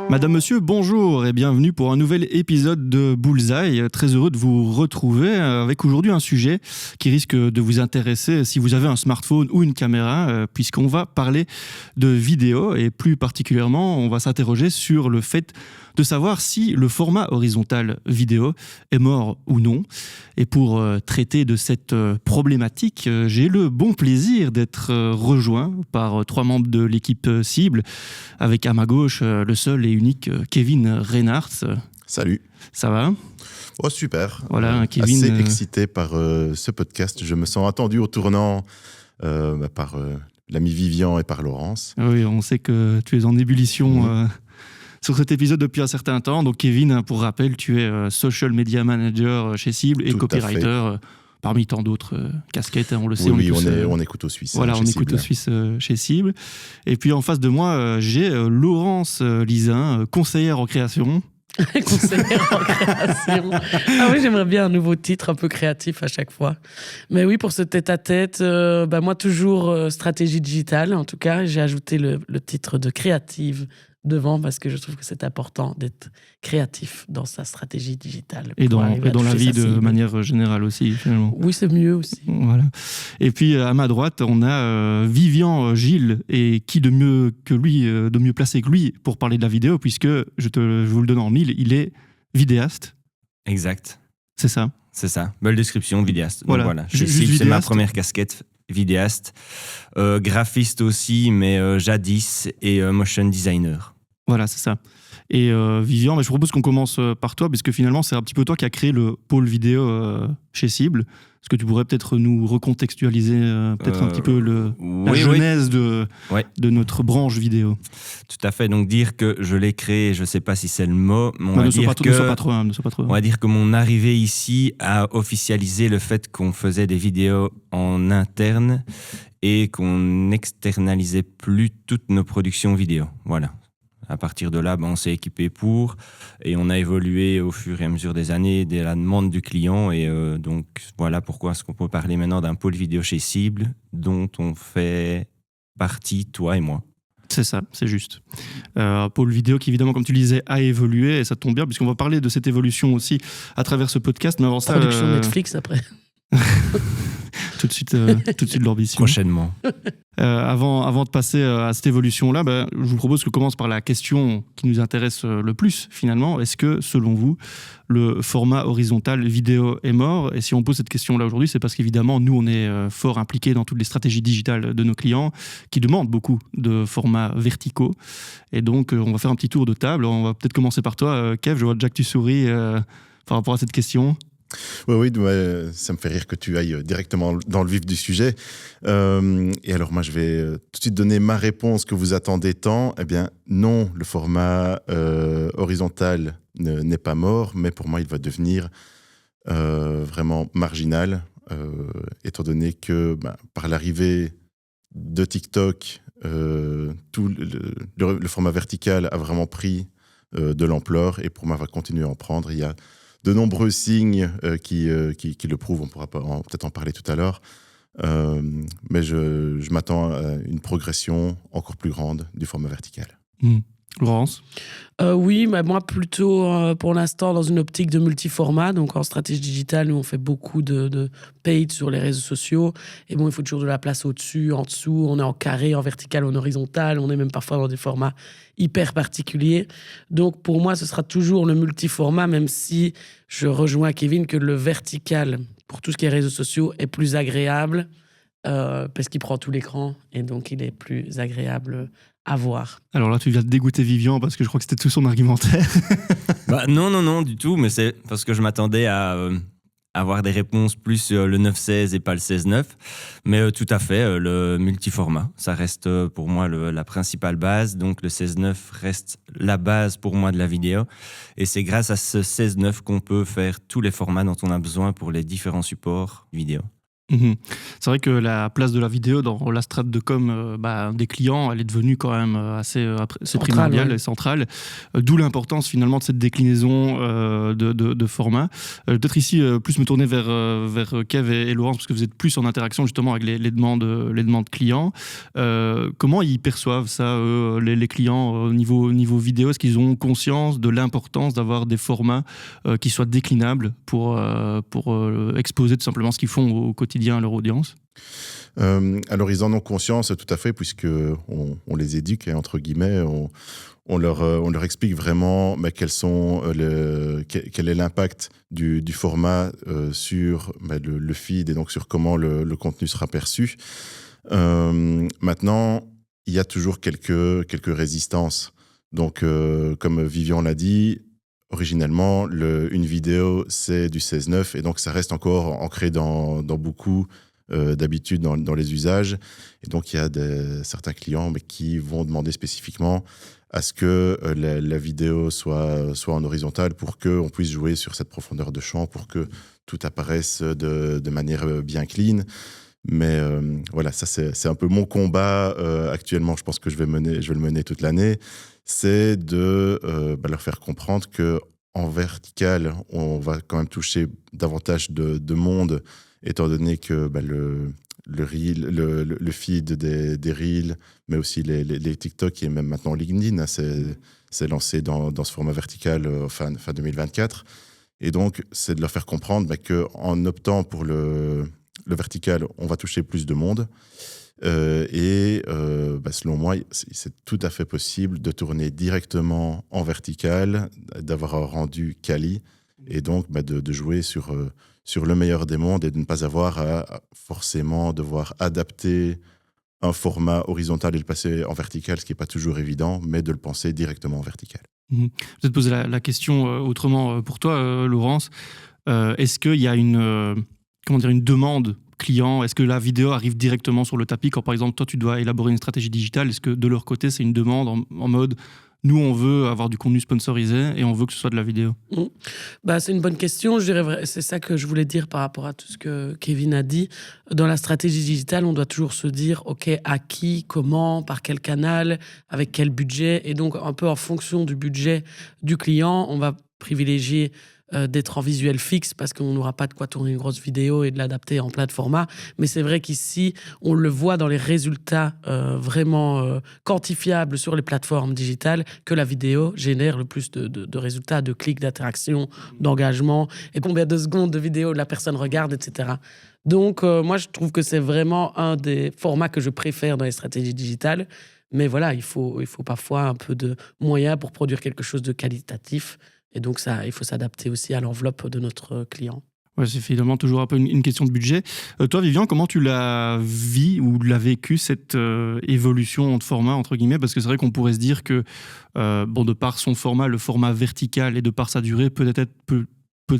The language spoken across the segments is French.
Madame, monsieur, bonjour et bienvenue pour un nouvel épisode de Bullseye. Très heureux de vous retrouver avec aujourd'hui un sujet qui risque de vous intéresser si vous avez un smartphone ou une caméra, puisqu'on va parler de vidéo et plus particulièrement, on va s'interroger sur le fait de savoir si le format horizontal vidéo est mort ou non. Et pour traiter de cette problématique, j'ai le bon plaisir d'être rejoint par trois membres de l'équipe cible, avec à ma gauche le seul et unique Kevin Reinhardt. Salut. Ça va ? Oh, super. Voilà, Kevin. Assez excité par ce podcast. Je me sens attendu au tournant par l'ami Vivian et par Laurence. Oui, on sait que tu es en ébullition sur cet épisode depuis un certain temps. Donc Kevin, pour rappel, tu es social media manager chez Cible et copywriter parmi tant d'autres casquettes, on le sait. Oui, on écoute aux Suisses. Voilà, on écoute aux Suisses chez Cible. Et puis en face de moi, j'ai Laurence Lizin, conseillère en création. Conseillère en création. Ah oui, j'aimerais bien un nouveau titre un peu créatif à chaque fois. Mais oui, pour ce tête-à-tête, moi toujours stratégie digitale. En tout cas, j'ai ajouté le titre de créative devant parce que je trouve que c'est important d'être créatif dans sa stratégie digitale. Et dans la vie de manière générale aussi, finalement. Oui, c'est mieux aussi. Voilà. Et puis à ma droite, on a Vivian Gilles, et qui de mieux que lui, de mieux placé que lui pour parler de la vidéo, puisque, je vous le donne en mille, il est vidéaste. Exact. C'est ça. C'est ça. Belle description, vidéaste. Voilà. Donc voilà. C'est ma première casquette, vidéaste. Graphiste aussi, mais jadis, et motion designer. Voilà, c'est ça. Et Vivian, je propose qu'on commence par toi, parce que finalement, c'est un petit peu toi qui as créé le pôle vidéo chez Cible. Est-ce que tu pourrais peut-être nous recontextualiser un petit peu la genèse de notre branche vidéo ? Tout à fait. Donc dire que je l'ai créé, je ne sais pas si c'est le mot, mais on va dire que mon arrivée ici a officialisé le fait qu'on faisait des vidéos en interne et qu'on n'externalisait plus toutes nos productions vidéo. Voilà. À partir de là, on s'est équipé et on a évolué au fur et à mesure des années, de la demande du client. Et donc, voilà pourquoi est-ce qu'on peut parler maintenant d'un pôle vidéo chez Cible, dont on fait partie, toi et moi. C'est ça, c'est juste. Un pôle vidéo qui, évidemment, comme tu le disais, a évolué, et ça tombe bien, puisqu'on va parler de cette évolution aussi à travers ce podcast. Mais avant ça, production Netflix après. tout de suite l'ambition. Prochainement. Avant de passer à cette évolution-là, je vous propose que commence par la question qui nous intéresse le plus, finalement. Est-ce que, selon vous, le format horizontal vidéo est mort ? Et si on pose cette question-là aujourd'hui, c'est parce qu'évidemment, nous, on est fort impliqués dans toutes les stratégies digitales de nos clients qui demandent beaucoup de formats verticaux. Et donc, on va faire un petit tour de table. On va peut-être commencer par toi, Kev. Je vois déjà que tu souris par rapport à cette question. Oui, ça me fait rire que tu ailles directement dans le vif du sujet. Et alors, moi, je vais tout de suite donner ma réponse que vous attendez tant. Eh bien, non, le format horizontal n'est pas mort, mais pour moi, il va devenir vraiment marginal, étant donné que par l'arrivée de TikTok, tout le format vertical a vraiment pris de l'ampleur et pour moi, va continuer à en prendre. Il y a de nombreux signes qui le prouvent, on pourra peut-être en parler tout à l'heure, mais je m'attends à une progression encore plus grande du format vertical. Laurence ? Oui, moi plutôt pour l'instant dans une optique de multiformat, donc en stratégie digitale, nous on fait beaucoup de paid sur les réseaux sociaux, et il faut toujours de la place au-dessus, en dessous, on est en carré, en vertical, en horizontal, on est même parfois dans des formats hyper particuliers. Donc pour moi, ce sera toujours le multiformat, même si je rejoins Kevin que le vertical, pour tout ce qui est réseaux sociaux, est plus agréable, parce qu'il prend tout l'écran, et donc il est plus agréable à voir. Alors là, tu viens de dégoûter Vivian parce que je crois que c'était tout son argumentaire. Non, du tout, mais c'est parce que je m'attendais à avoir des réponses plus sur le 9-16 et pas le 16-9. Mais tout à fait, le multiformat, ça reste pour moi la principale base. Donc le 16-9 reste la base pour moi de la vidéo. Et c'est grâce à ce 16-9 qu'on peut faire tous les formats dont on a besoin pour les différents supports vidéo. C'est vrai que la place de la vidéo dans la strate de com des clients, elle est devenue quand même assez primordiale et centrale. D'où l'importance finalement de cette déclinaison de format. Peut-être ici plus me tourner vers Kev et Laurence, parce que vous êtes plus en interaction justement avec les demandes clients. Comment ils perçoivent ça, les clients, au niveau vidéo? Est-ce qu'ils ont conscience de l'importance d'avoir des formats qui soient déclinables pour exposer tout simplement ce qu'ils font au quotidien à leur audience? Alors ils en ont conscience tout à fait, puisque on les éduque, entre guillemets, on leur explique vraiment quel est l'impact du format sur le feed, et donc sur comment le contenu sera perçu. Maintenant, il y a toujours quelques résistances. Donc, comme Vivian l'a dit, originellement, une vidéo, c'est du 16:9, et donc ça reste encore ancré dans beaucoup d'habitude dans les usages. Et donc, il y a certains clients qui vont demander spécifiquement à ce que la vidéo soit en horizontal, pour qu'on puisse jouer sur cette profondeur de champ, pour que tout apparaisse de manière bien clean. Mais voilà, ça c'est un peu mon combat actuellement. Je pense que je vais le mener toute l'année. C'est de leur faire comprendre qu'en vertical, on va quand même toucher davantage de monde, étant donné que le feed des Reels, mais aussi les TikTok et même maintenant LinkedIn, c'est lancé dans ce format vertical fin 2024. Et donc, c'est de leur faire comprendre qu'en optant pour le vertical, on va toucher plus de monde. Selon moi, c'est tout à fait possible de tourner directement en vertical, d'avoir un rendu quali, et donc de jouer sur le meilleur des mondes, et de ne pas avoir à forcément devoir adapter un format horizontal et le passer en vertical, ce qui n'est pas toujours évident, mais de le penser directement en vertical. Peut-être poser la question autrement pour toi, Laurence. Est-ce qu'il y a une demande client? Est-ce que la vidéo arrive directement sur le tapis quand, par exemple, toi, tu dois élaborer une stratégie digitale? Est-ce que de leur côté, c'est une demande en mode nous, on veut avoir du contenu sponsorisé et on veut que ce soit de la vidéo? C'est une bonne question. Je dirais, c'est ça que je voulais dire par rapport à tout ce que Kevin a dit. Dans la stratégie digitale, on doit toujours se dire, OK, à qui, comment, par quel canal, avec quel budget. Et donc, un peu en fonction du budget du client, on va privilégier d'être en visuel fixe, parce qu'on n'aura pas de quoi tourner une grosse vidéo et de l'adapter en plein de formats. Mais c'est vrai qu'ici, on le voit dans les résultats vraiment quantifiables sur les plateformes digitales, que la vidéo génère le plus de résultats, de clics, d'interactions, d'engagement, et combien de secondes de vidéo la personne regarde, etc. Donc, moi, je trouve que c'est vraiment un des formats que je préfère dans les stratégies digitales. Mais voilà, il faut parfois un peu de moyens pour produire quelque chose de qualitatif. Et donc, il faut s'adapter aussi à l'enveloppe de notre client. Ouais, c'est finalement toujours un peu une question de budget. Toi, Vivian, comment tu l'as vécu, cette évolution de format, entre guillemets? Parce que c'est vrai qu'on pourrait se dire que, de par son format, le format vertical, et de par sa durée, peut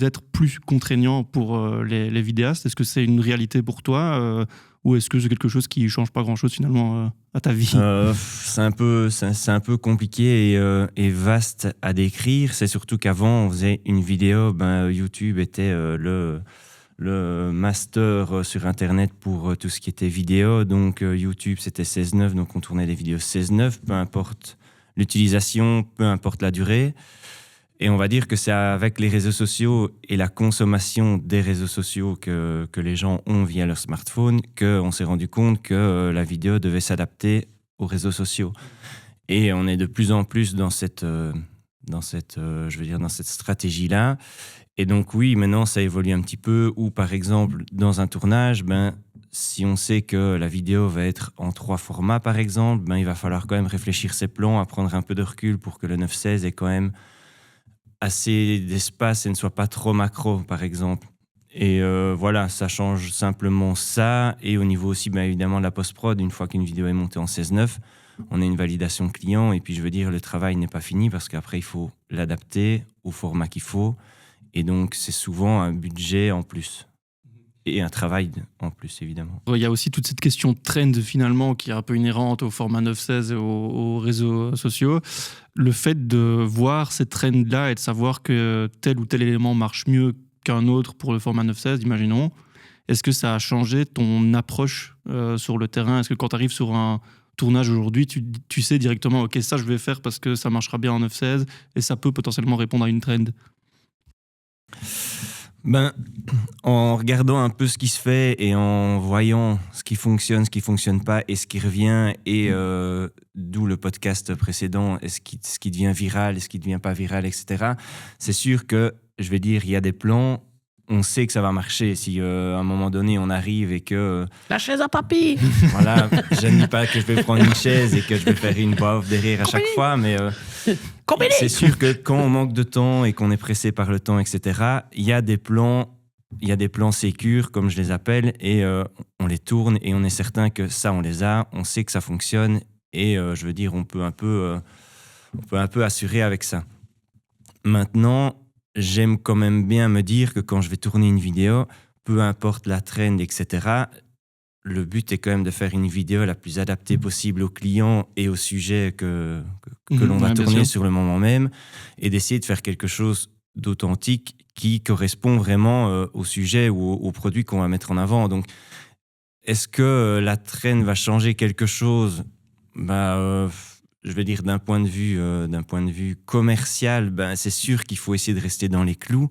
être plus contraignant pour les vidéastes. Est-ce que c'est une réalité pour toi ou est-ce que c'est quelque chose qui ne change pas grand-chose finalement à ta vie? C'est un peu compliqué et vaste à décrire. C'est surtout qu'avant, on faisait une vidéo, YouTube était le master sur Internet pour tout ce qui était vidéo. Donc YouTube, c'était 16:9, donc on tournait des vidéos 16:9, peu importe l'utilisation, peu importe la durée. Et on va dire que c'est avec les réseaux sociaux et la consommation des réseaux sociaux que les gens ont via leur smartphone qu'on s'est rendu compte que la vidéo devait s'adapter aux réseaux sociaux. Et on est de plus en plus dans cette stratégie-là. Et donc oui, maintenant ça évolue un petit peu, où par exemple dans un tournage, si on sait que la vidéo va être en 3 formats par exemple, il va falloir quand même réfléchir ses plans, à prendre un peu de recul pour que le 9:16 ait quand même assez d'espace et ne soit pas trop macro, par exemple. Et voilà, ça change simplement ça. Et au niveau aussi, évidemment, de la post-prod, une fois qu'une vidéo est montée en 16:9, on a une validation client. Et puis, je veux dire, le travail n'est pas fini, parce qu'après, il faut l'adapter au format qu'il faut. Et donc, c'est souvent un budget en plus. Et un travail en plus, évidemment. Il y a aussi toute cette question de trend, finalement, qui est un peu inhérente au format 9:16 et aux réseaux sociaux. Le fait de voir cette trend-là et de savoir que tel ou tel élément marche mieux qu'un autre pour le format 9:16, imaginons, est-ce que ça a changé ton approche sur le terrain? Est-ce que quand tu arrives sur un tournage aujourd'hui, tu sais directement, ok, ça je vais faire parce que ça marchera bien en 9/16 et ça peut potentiellement répondre à une trend? En regardant un peu ce qui se fait et en voyant ce qui fonctionne pas et ce qui revient, et d'où le podcast précédent, et ce qui devient viral et ce qui devient pas viral, etc. C'est sûr que, je vais dire, il y a des plans, on sait que ça va marcher. Si à un moment donné on arrive et que... La chaise à papy. Voilà, je ne dis pas que je vais prendre une chaise et que je vais faire une voix off derrière à chaque fois, mais c'est sûr que quand on manque de temps et qu'on est pressé par le temps, etc., il y a des plans sécures, comme je les appelle, et on les tourne et on est certain que ça, on les a, on sait que ça fonctionne, et je veux dire, on peut un peu assurer avec ça. Maintenant, j'aime quand même bien me dire que quand je vais tourner une vidéo, peu importe la trend, etc., le but est quand même de faire une vidéo la plus adaptée possible au client et au sujet que l'on va tourner sur le moment même, et d'essayer de faire quelque chose d'authentique qui correspond vraiment au sujet ou au produit qu'on va mettre en avant. Donc, est-ce que la trend va changer quelque chose? Je vais dire d'un point de vue commercial, c'est sûr qu'il faut essayer de rester dans les clous,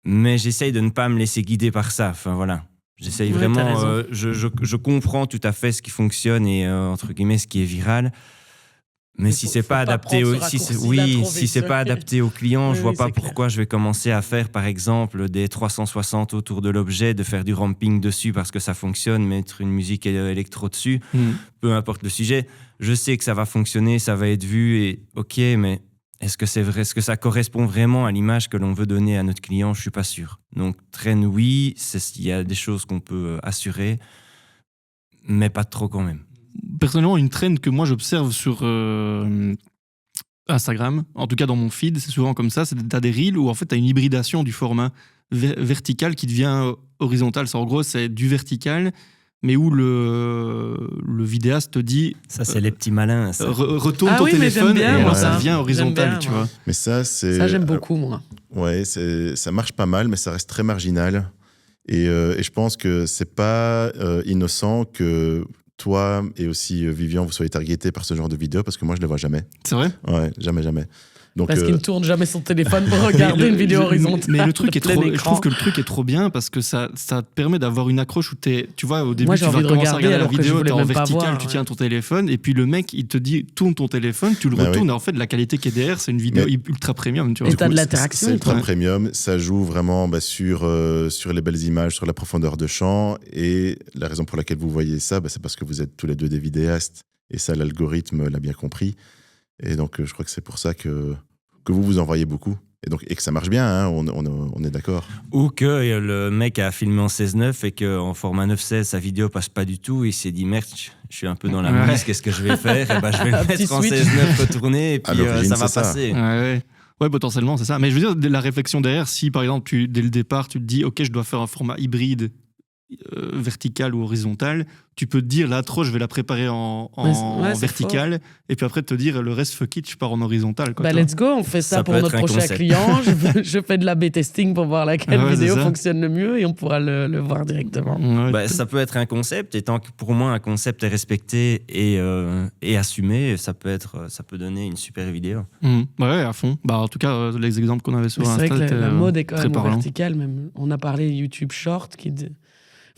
mais j'essaye de ne pas me laisser guider par ça. Enfin voilà, j'essaye vraiment. Je comprends tout à fait ce qui fonctionne et entre guillemets ce qui est viral. Mais si c'est pas adapté au client, je vois pas pourquoi je vais commencer à faire, par exemple, des 360 autour de l'objet, de faire du ramping dessus parce que ça fonctionne, mettre une musique électro dessus, peu importe le sujet. Je sais que ça va fonctionner, ça va être vu, et ok, mais est-ce que c'est vrai, est-ce que ça correspond vraiment à l'image que l'on veut donner à notre client? Je suis pas sûr. Donc, trend, oui, il y a des choses qu'on peut assurer, mais pas trop quand même. Personnellement, une trend que moi j'observe sur Instagram, en tout cas dans mon feed, c'est souvent comme ça, c'est que tu as des reels où en fait tu as une hybridation du format vertical qui devient horizontal. En gros, c'est du vertical, mais où le vidéaste te dit... Ça, c'est les petits malins. Retourne ton téléphone et alors ça devient horizontal, tu vois. Mais ça, j'aime beaucoup, moi. Ouais, ça marche pas mal, mais ça reste très marginal. Et je pense que c'est pas innocent que toi et aussi Vivian, vous soyez targetés par ce genre de vidéo, parce que moi, je les vois jamais. C'est vrai? Ouais, jamais. Donc, parce qu'il ne tourne jamais son téléphone pour regarder une vidéo horizontale. Mais le truc est trop, je trouve que le truc est trop bien parce que ça te permet d'avoir une accroche où tu vois, au début, tu vas commencer à regarder la vidéo, t'es en vertical, tu tiens ton téléphone, et puis le mec, il te dit, tourne ton téléphone, tu le retournes, et en fait, la qualité qui est derrière, c'est une vidéo ultra premium, tu vois. Et t'as de l'interaction. C'est ultra premium, ça joue vraiment sur les belles images, sur la profondeur de champ, et la raison pour laquelle vous voyez ça, c'est parce que vous êtes tous les deux des vidéastes, et ça, l'algorithme l'a bien compris. Et donc, je crois que c'est pour ça que vous en voyez beaucoup. Et que ça marche bien, hein, on est d'accord. Ou que le mec a filmé en 16:9 et qu'en format 9:16, sa vidéo passe pas du tout. Il s'est dit, merde, je suis un peu dans la mouise, qu'est-ce que je vais faire? Je vais le mettre en 16:9 retourné, et puis ça va passer. Ouais, potentiellement, c'est ça. Mais je veux dire, la réflexion derrière, si par exemple, dès le départ, tu te dis, ok, je dois faire un format hybride, vertical ou horizontal, tu peux te dire l'intro, je vais la préparer en vertical, et puis après te dire le reste, fuck it, je pars en horizontal. Let's go, on fait ça pour notre prochain client. Je fais de l'A/B testing pour voir laquelle vidéo fonctionne le mieux, et on pourra le voir directement. Ça peut être un concept, et tant que pour moi un concept est respecté et assumé, ça peut donner une super vidéo. Ouais, à fond. En tout cas, les exemples qu'on avait sur Insta, c'est vrai que la mode est quand même parlant. Verticale. Même. On a parlé YouTube Short qui...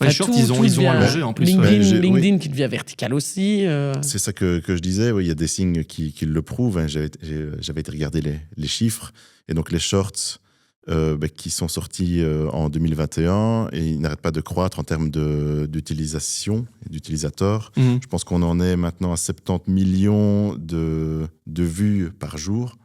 Les shorts, ils ont allongé en plus. LinkedIn qui devient vertical aussi. C'est ça que je disais, il y a des signes qui le prouvent. Hein. J'avais été regarder les chiffres. Et donc, les shorts qui sont sortis en 2021, et ils n'arrêtent pas de croître en termes d'utilisation et d'utilisateurs. Je pense qu'on en est maintenant à 70 millions de vues par jour.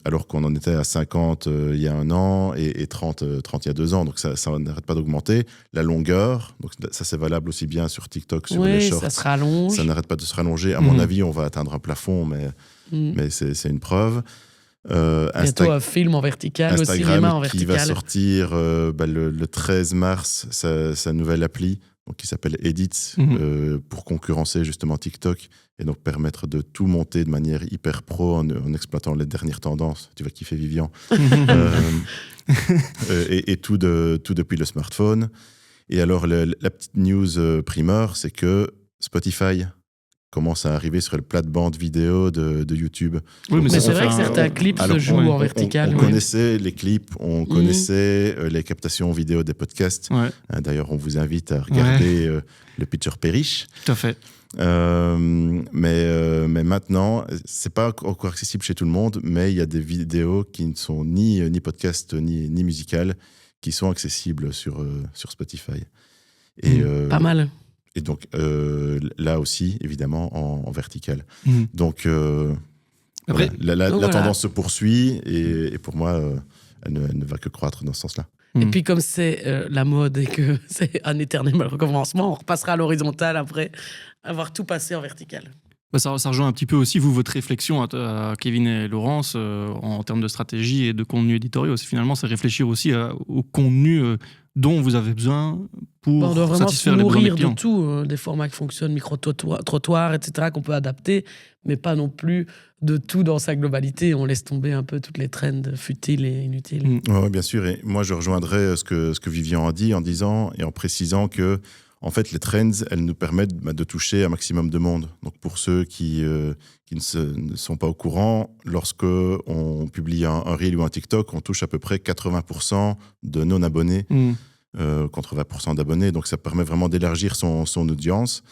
Alors qu'on en était à 50 il y a un an et 30 il y a 2 ans. Donc ça n'arrête pas d'augmenter. La longueur, donc ça c'est valable aussi bien sur TikTok, sur les shorts. Ça se rallonge. Ça n'arrête pas de se rallonger. À mon avis, on va atteindre un plafond, mais c'est une preuve. Bientôt un film en vertical, Instagram au cinéma en vertical. Qui va sortir le 13 mars, sa nouvelle appli. donc qui s'appelle Edits, pour concurrencer justement TikTok et donc permettre de tout monter de manière hyper pro en exploitant les dernières tendances. Tu vas kiffer, Vivian. Et tout depuis le smartphone. Et alors, la petite news primeur, c'est que Spotify commence à arriver sur le plate-bande vidéo de YouTube. Oui, mais c'est vrai que certains clips se jouent en vertical. On connaissait les clips, on connaissait les captations vidéo des podcasts. Ouais. D'ailleurs, on vous invite à regarder le Pitcher Perish. Tout à fait. Mais maintenant, c'est pas encore accessible chez tout le monde, mais il y a des vidéos qui ne sont ni podcast ni musicales qui sont accessibles sur Spotify. Et, pas mal. Et donc, là aussi, évidemment, en vertical. Donc, après, la tendance se poursuit et pour moi, elle ne va que croître dans ce sens-là. Et puis, comme c'est la mode et que c'est un éternel recommencement, on repassera à l'horizontale après avoir tout passé en vertical. Ça rejoint un petit peu aussi, vous, votre réflexion à Kevin et Laurence en termes de stratégie et de contenu éditorial. Finalement, c'est réfléchir aussi au contenu dont vous avez besoin pour satisfaire les besoins des clients. On doit vraiment se nourrir de tout, des formats qui fonctionnent, micro-trottoirs, etc., qu'on peut adapter, mais pas non plus de tout dans sa globalité. On laisse tomber un peu toutes les trends futiles et inutiles. Oui, bien sûr. Et moi, je rejoindrais ce que Vivian a dit en disant et en précisant que en fait, les trends, elles nous permettent de toucher un maximum de monde. Donc, pour ceux qui ne sont pas au courant, lorsqu'on publie un Reel ou un TikTok, on touche à peu près 80% de non-abonnés contre 20% d'abonnés. Donc, ça permet vraiment d'élargir son audience.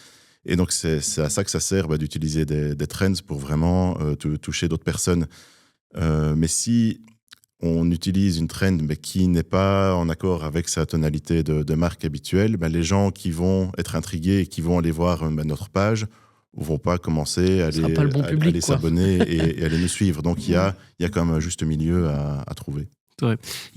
Et donc, c'est à ça que ça sert d'utiliser des trends pour vraiment toucher d'autres personnes. Mais si on utilise une trend mais qui n'est pas en accord avec sa tonalité de marque habituelle, les gens qui vont être intrigués et qui vont aller voir notre page ne vont pas commencer à aller s'abonner et aller nous suivre. Donc, il y a quand même un juste milieu à trouver. Ouais.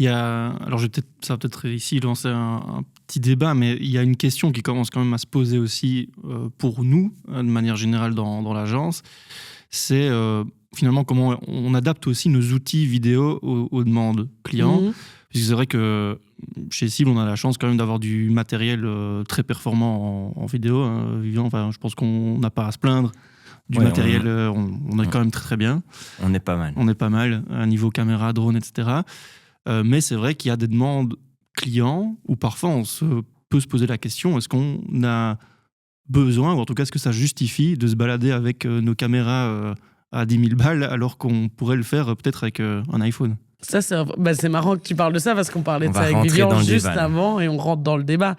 Alors, ça va peut-être ici lancer un petit débat, mais il y a une question qui commence quand même à se poser aussi pour nous, de manière générale dans l'agence. C'est finalement comment on adapte aussi nos outils vidéo aux demandes clients. Puisque c'est vrai que chez Cible, on a la chance quand même d'avoir du matériel très performant en vidéo. Vivian, enfin, je pense qu'on n'a pas à se plaindre du matériel. On est quand même très très bien. On est pas mal. On est pas mal, à niveau caméra, drone, etc. Mais c'est vrai qu'il y a des demandes clients où parfois on peut se poser la question, est-ce qu'on a besoin, ou en tout cas est-ce que ça justifie de se balader avec nos caméras à 10 000 balles alors qu'on pourrait le faire peut-être avec un iPhone? Ça, c'est marrant que tu parles de ça parce qu'on parlait de ça avec Vivian juste avant et on rentre dans le débat.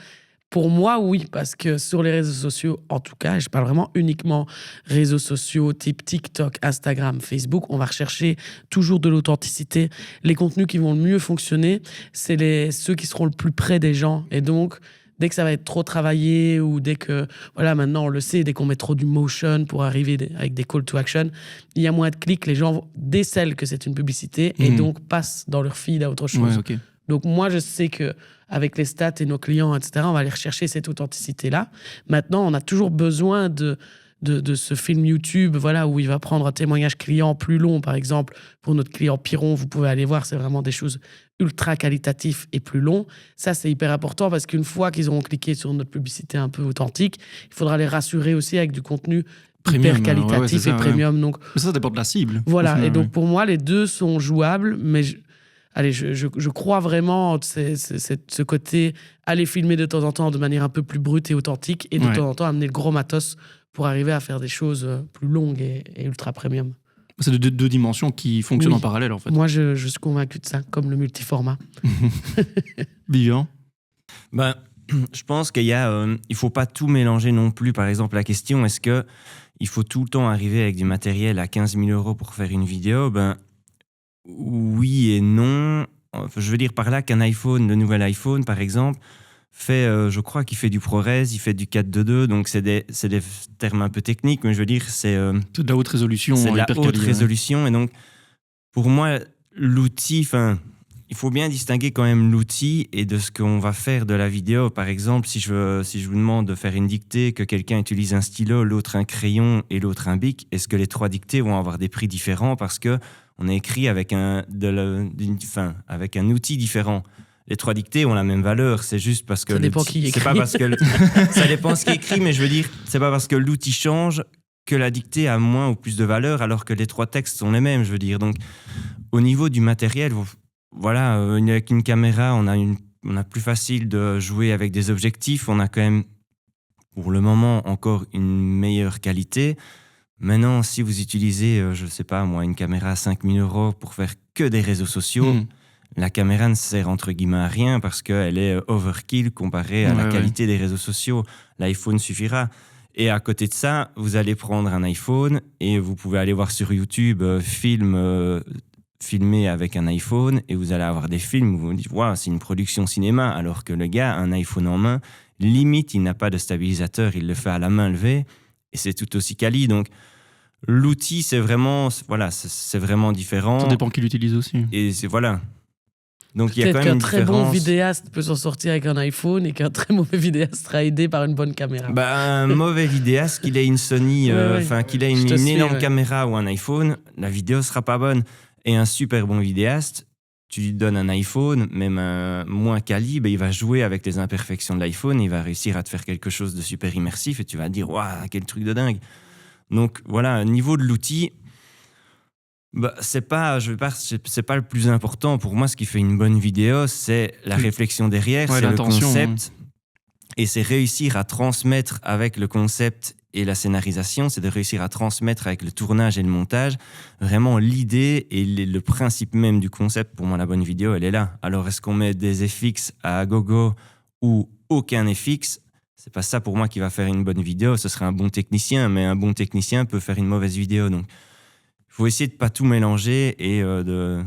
Pour moi, oui, parce que sur les réseaux sociaux, en tout cas, et je parle vraiment uniquement réseaux sociaux type TikTok, Instagram, Facebook, on va rechercher toujours de l'authenticité. Les contenus qui vont le mieux fonctionner, c'est ceux qui seront le plus près des gens. Et donc, dès que ça va être trop travaillé ou dès que, voilà, maintenant on le sait, dès qu'on met trop du motion pour arriver avec des call to action, il y a moins de clics, les gens décèlent que c'est une publicité et donc passent dans leur feed à autre chose. Ouais, okay. Donc moi, je sais qu'avec les stats et nos clients, etc., on va aller rechercher cette authenticité-là. Maintenant, on a toujours besoin de ce film YouTube, voilà, où il va prendre un témoignage client plus long, par exemple. Pour notre client Piron, vous pouvez aller voir, c'est vraiment des choses ultra qualitatives et plus longs. Ça, c'est hyper important parce qu'une fois qu'ils auront cliqué sur notre publicité un peu authentique, il faudra les rassurer aussi avec du contenu hyper qualitatif et premium. Donc, mais ça dépend de la cible. Voilà, et donc pour moi, les deux sont jouables, mais je crois vraiment ce côté aller filmer de temps en temps de manière un peu plus brute et authentique et de temps en temps amener le gros matos pour arriver à faire des choses plus longues et ultra premium. C'est deux dimensions qui fonctionnent en parallèle, en fait. Moi, je suis convaincu de ça, comme le multiformat. Vivian? Je pense qu'il il faut pas tout mélanger non plus. Par exemple, la question, est-ce qu'il faut tout le temps arriver avec du matériel à 15 000 € pour faire une vidéo? Oui et non. Je veux dire par là qu'un iPhone, le nouvel iPhone, par exemple, je crois qu'il fait du ProRes, il fait du 4:2, donc c'est des termes un peu techniques, mais je veux dire, c'est de la haute résolution. C'est de la haute résolution, et donc, pour moi, l'outil, il faut bien distinguer quand même l'outil et de ce qu'on va faire de la vidéo. Par exemple, si je vous demande de faire une dictée, que quelqu'un utilise un stylo, l'autre un crayon et l'autre un bic, est-ce que les 3 dictées vont avoir des prix différents parce que on a écrit avec un outil différent? les 3 dictées ont la même valeur. C'est juste parce que ça dépend qui écrit. C'est pas parce que ça dépend ce qui est écrit, mais je veux dire, c'est pas parce que l'outil change que la dictée a moins ou plus de valeur, alors que les 3 textes sont les mêmes. Je veux dire, donc au niveau du matériel, voilà, avec une caméra, on a plus facile de jouer avec des objectifs. On a quand même, pour le moment, encore une meilleure qualité. Maintenant, si vous utilisez, je ne sais pas moi, une caméra à 5 000 € pour faire que des réseaux sociaux, la caméra ne sert entre guillemets à rien parce qu'elle est overkill comparée à la qualité des réseaux sociaux. L'iPhone suffira. Et à côté de ça, vous allez prendre un iPhone et vous pouvez aller voir sur YouTube filmer avec un iPhone et vous allez avoir des films où vous vous dites wow, c'est une production cinéma, alors que le gars a un iPhone en main, limite il n'a pas de stabilisateur, il le fait à la main levée et c'est tout aussi quali. Donc l'outil c'est vraiment différent. Ça dépend qui l'utilise aussi. Et c'est voilà. Donc il y a quand même qu'un très bon vidéaste peut s'en sortir avec un iPhone et qu'un très mauvais vidéaste sera aidé par une bonne caméra. Un mauvais vidéaste, qu'il ait une Sony, qu'il ait une énorme caméra ou un iPhone, la vidéo sera pas bonne. Et un super bon vidéaste, tu lui donnes un iPhone, même un moins quali, il va jouer avec les imperfections de l'iPhone, il va réussir à te faire quelque chose de super immersif et tu vas te dire waouh, quel truc de dingue. Donc voilà, au niveau de l'outil, c'est pas le plus important pour moi. Ce qui fait une bonne vidéo, c'est la réflexion derrière, c'est le concept, et c'est réussir à transmettre avec le concept et la scénarisation, c'est de réussir à transmettre avec le tournage et le montage vraiment l'idée et le principe même du concept. Pour moi, la bonne vidéo, elle est là. Alors, est-ce qu'on met des FX à gogo ou aucun FX? C'est pas ça pour moi qui va faire une bonne vidéo. Ce serait un bon technicien, mais un bon technicien peut faire une mauvaise vidéo. Donc, il faut essayer de pas tout mélanger et de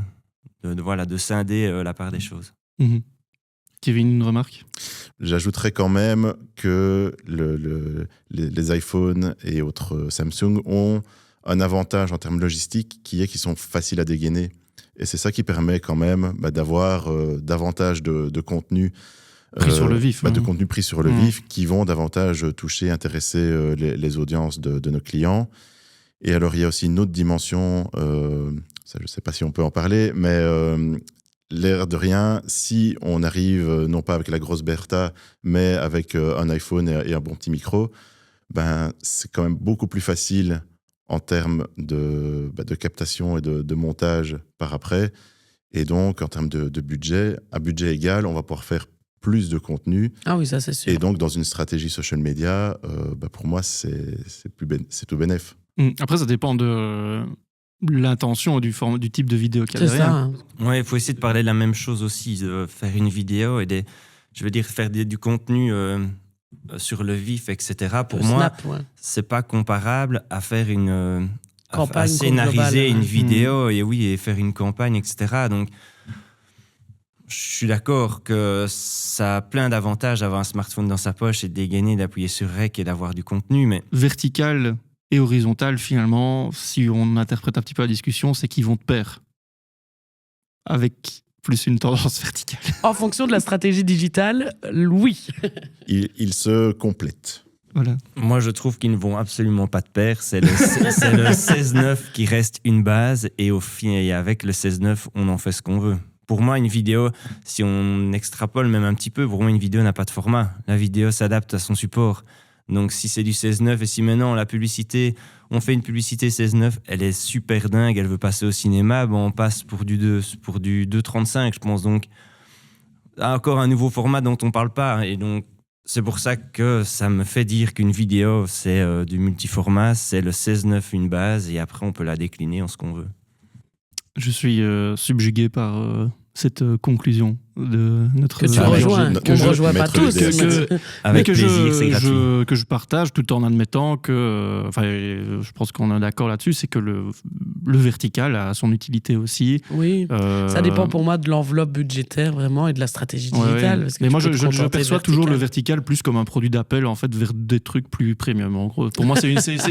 scinder la part des choses. Kevin, une remarque? J'ajouterais quand même que les iPhones et autres Samsung ont un avantage en termes logistiques qui est qu'ils sont faciles à dégainer. Et c'est ça qui permet quand même d'avoir davantage de contenu pris sur le vif. De contenu pris sur le vif qui vont davantage toucher, intéresser les audiences de nos clients. Et alors, il y a aussi une autre dimension, ça, je ne sais pas si on peut en parler, mais l'air de rien, si on arrive non pas avec la grosse Bertha, mais avec un iPhone et un bon petit micro, c'est quand même beaucoup plus facile en termes de captation et de montage par après. Et donc, en termes de budget, à budget égal, on va pouvoir faire plus de contenu. Ah oui, ça c'est sûr. Et donc, dans une stratégie social media, pour moi, c'est tout bénef. Après, ça dépend de l'intention et du type de vidéo qu'il y a derrière. C'est ça. Hein. Ouais, il faut essayer de parler de la même chose aussi, de faire une vidéo et faire du contenu sur le vif, etc. Pour moi, c'est pas comparable à faire à scénariser une vidéo et faire une campagne, etc. Donc, je suis d'accord que ça a plein d'avantages d'avoir un smartphone dans sa poche et de dégainer, d'appuyer sur Rec et d'avoir du contenu, mais vertical et horizontal, finalement, si on interprète un petit peu la discussion, c'est qu'ils vont de pair, avec plus une tendance verticale. En fonction de la stratégie digitale, oui. Ils se complètent. Voilà. Moi, je trouve qu'ils ne vont absolument pas de pair. C'est le 16:9 qui reste une base et avec le 16:9, on en fait ce qu'on veut. Pour moi, une vidéo, si on extrapole même un petit peu, pour moi, une vidéo n'a pas de format. La vidéo s'adapte à son support. Donc, si c'est du 16:9 et si maintenant on fait une publicité 16:9, elle est super dingue, elle veut passer au cinéma, on passe pour du 2:35, je pense. Donc, encore un nouveau format dont on parle pas. Et donc, c'est pour ça que ça me fait dire qu'une vidéo, c'est du multiformat, c'est le 16:9 une base et après, on peut la décliner en ce qu'on veut. Je suis subjugué par cette conclusion de notre... Que tu rejoins, qu'on ne rejoint pas tous. Avec plaisir, c'est gratuit. Que je partage tout en admettant que... je pense qu'on est d'accord là-dessus, c'est que le vertical a son utilité aussi. Oui, ça dépend pour moi de l'enveloppe budgétaire vraiment et de la stratégie digitale. Ouais. Parce que mais moi, je perçois toujours le vertical plus comme un produit d'appel en fait, vers des trucs plus premium. En gros, pour moi,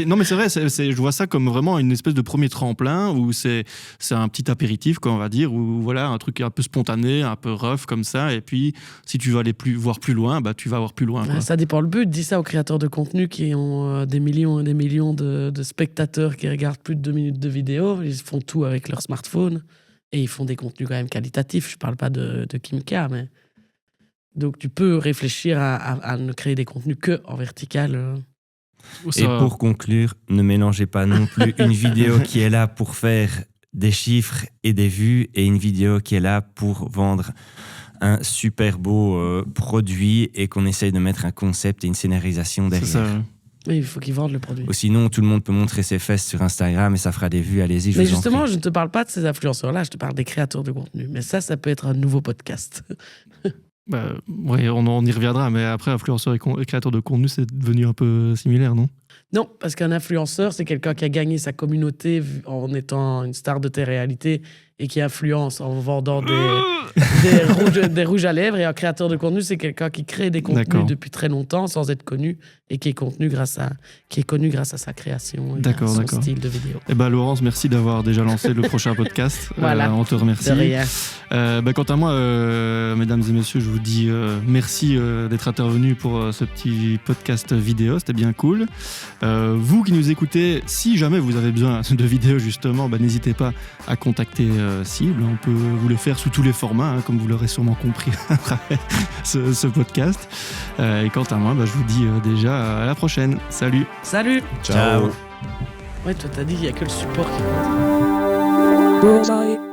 non, mais c'est vrai, je vois ça comme vraiment une espèce de premier tremplin où c'est un petit apéritif, quoi, on va dire, où voilà, un truc un peu spontané, un peu rough comme ça, et puis si tu veux aller voir plus loin, tu vas voir plus loin, quoi. Ça dépend le but. Dis ça aux créateurs de contenu qui ont des millions et des millions de spectateurs qui regardent plus de 2 minutes de vidéo, ils font tout avec leur smartphone Et ils font des contenus quand même qualitatifs. Je ne parle pas de Kim K, mais... Donc, tu peux réfléchir à ne créer des contenus que en vertical. Et pour conclure, ne mélangez pas non plus une vidéo qui est là pour faire des chiffres et des vues et une vidéo qui est là pour vendre un super beau produit et qu'on essaye de mettre un concept et une scénarisation derrière. C'est ça. Mais il faut qu'ils vendent le produit. Ou sinon, tout le monde peut montrer ses fesses sur Instagram et ça fera des vues. Allez-y, Mais justement, je ne te parle pas de ces influenceurs-là, je te parle des créateurs de contenu. Mais ça peut être un nouveau podcast. Oui, on y reviendra, mais après, influenceur et créateur de contenu, c'est devenu un peu similaire, non ? Non, parce qu'un influenceur, c'est quelqu'un qui a gagné sa communauté en étant une star de télé-réalité et qui influence en vendant des rouges à lèvres. Et un créateur de contenu, c'est quelqu'un qui crée des contenus depuis très longtemps sans être connu et qui est connu grâce à sa création et à son style de vidéo. Eh ben, Laurence, merci d'avoir déjà lancé le prochain podcast. Voilà. On te remercie. De rien. Quant à moi, mesdames et messieurs, je vous dis merci d'être intervenus pour ce petit podcast vidéo. C'était bien cool. Vous qui nous écoutez, si jamais vous avez besoin de vidéos justement, n'hésitez pas à contacter Cible. On peut vous les faire sous tous les formats, comme vous l'aurez sûrement compris à travers ce podcast. Et quant à moi, je vous dis déjà à la prochaine. Salut. Salut. Ciao. Ouais, toi t'as dit il n'y a que le support qui compte.